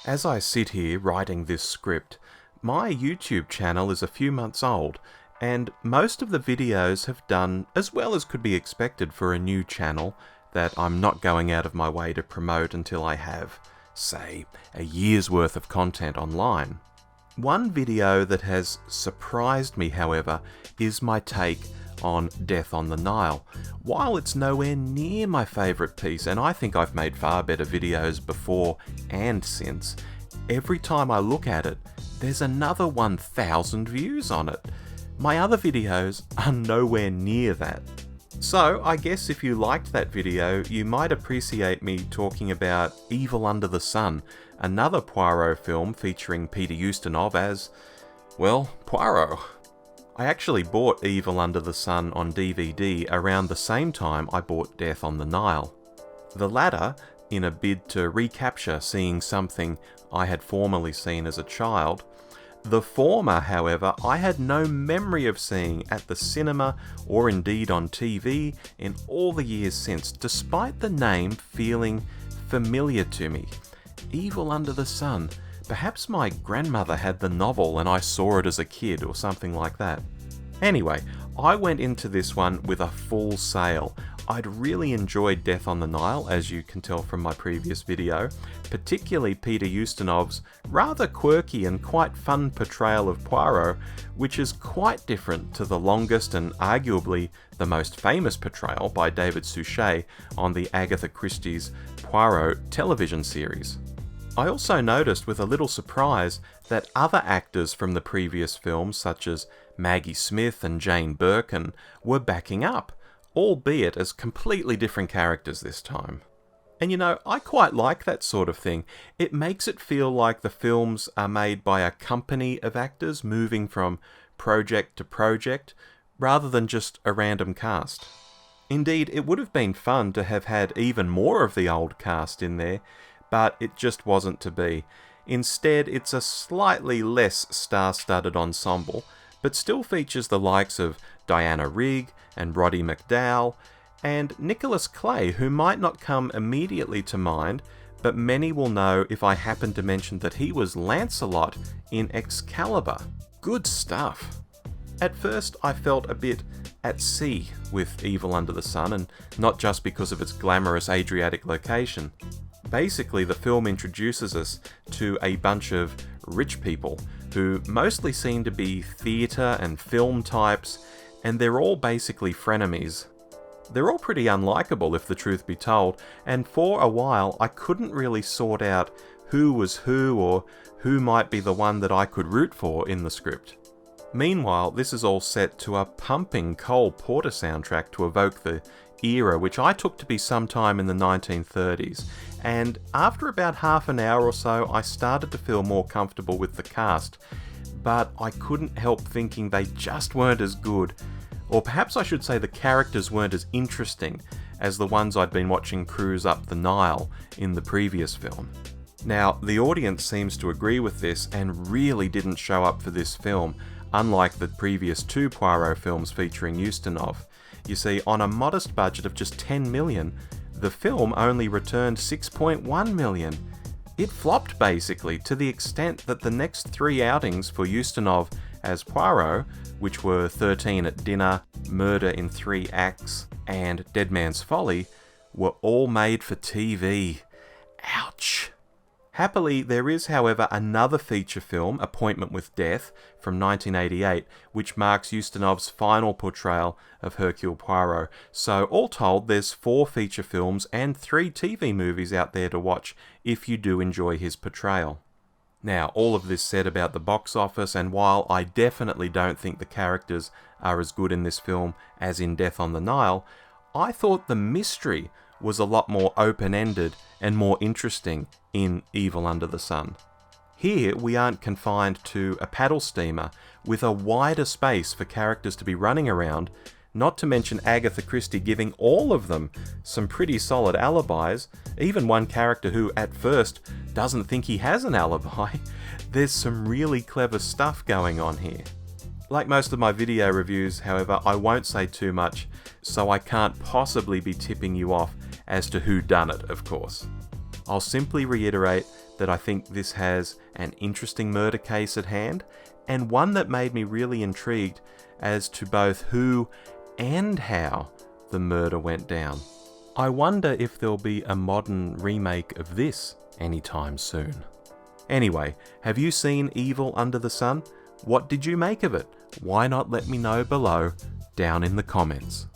As I sit here writing this script, my YouTube channel is a few months old, and most of the videos have done as well as could be expected for a new channel that I'm not going out of my way to promote until I have, say, a year's worth of content online. One video that has surprised me, however, is my take on Death on the Nile. While it's nowhere near my favourite piece, and I think I've made far better videos before and since, every time I look at it, there's another 1,000 views on it. My other videos are nowhere near that. So, I guess if you liked that video, you might appreciate me talking about Evil Under the Sun, another Poirot film featuring Peter Ustinov as, well, Poirot. I actually bought Evil Under the Sun on DVD around the same time I bought Death on the Nile. The latter, in a bid to recapture seeing something I had formerly seen as a child. The former, however, I had no memory of seeing at the cinema or indeed on TV in all the years since, despite the name feeling familiar to me. Evil Under the Sun. Perhaps my grandmother had the novel and I saw it as a kid or something like that. Anyway, I went into this one with a full sail. I'd really enjoyed Death on the Nile, as you can tell from my previous video, particularly Peter Ustinov's rather quirky and quite fun portrayal of Poirot, which is quite different to the longest and arguably the most famous portrayal by David Suchet on the Agatha Christie's Poirot television series. I also noticed with a little surprise that other actors from the previous films, such as Maggie Smith and Jane Birkin, were backing up, albeit as completely different characters this time. And you know, I quite like that sort of thing. It makes it feel like the films are made by a company of actors moving from project to project, rather than just a random cast. Indeed, it would have been fun to have had even more of the old cast in there, but it just wasn't to be. Instead, it's a slightly less star-studded ensemble, but still features the likes of Diana Rigg and Roddy McDowall, and Nicholas Clay, who might not come immediately to mind, but many will know if I happen to mention that he was Lancelot in Excalibur. Good stuff. At first, I felt a bit at sea with Evil Under the Sun, and not just because of its glamorous Adriatic location. Basically, the film introduces us to a bunch of rich people who mostly seem to be theatre and film types, and they're all basically frenemies. They're all pretty unlikable, if the truth be told, and for a while I couldn't really sort out who was who or who might be the one that I could root for in the script. Meanwhile, this is all set to a pumping Cole Porter soundtrack to evoke the era, which I took to be sometime in the 1930s, and after about half an hour or so I started to feel more comfortable with the cast, but I couldn't help thinking they just weren't as good, or perhaps I should say the characters weren't as interesting as the ones I'd been watching cruise up the Nile in the previous film. Now, the audience seems to agree with this and really didn't show up for this film, unlike the previous two Poirot films featuring Ustinov. You see, on a modest budget of just $10 million, the film only returned $6.1 million. It flopped basically, to the extent that the next three outings for Ustinov as Poirot, which were 13 at Dinner, Murder in 3 Acts, and Dead Man's Folly, were all made for TV. Ouch! Happily, there is, however, another feature film, Appointment with Death, from 1988, which marks Ustinov's final portrayal of Hercule Poirot. So, all told, there's 4 feature films and 3 TV movies out there to watch if you do enjoy his portrayal. Now, all of this said about the box office, and while I definitely don't think the characters are as good in this film as in Death on the Nile, I thought the mystery was a lot more open-ended and more interesting in Evil Under the Sun. Here, we aren't confined to a paddle steamer with a wider space for characters to be running around, not to mention Agatha Christie giving all of them some pretty solid alibis, even one character who, at first, doesn't think he has an alibi. There's some really clever stuff going on here. Like most of my video reviews, however, I won't say too much, so I can't possibly be tipping you off as to who done it, of course. I'll simply reiterate that I think this has an interesting murder case at hand, and one that made me really intrigued as to both who and how the murder went down. I wonder if there'll be a modern remake of this anytime soon. Anyway, have you seen Evil Under the Sun? What did you make of it? Why not let me know below, down in the comments.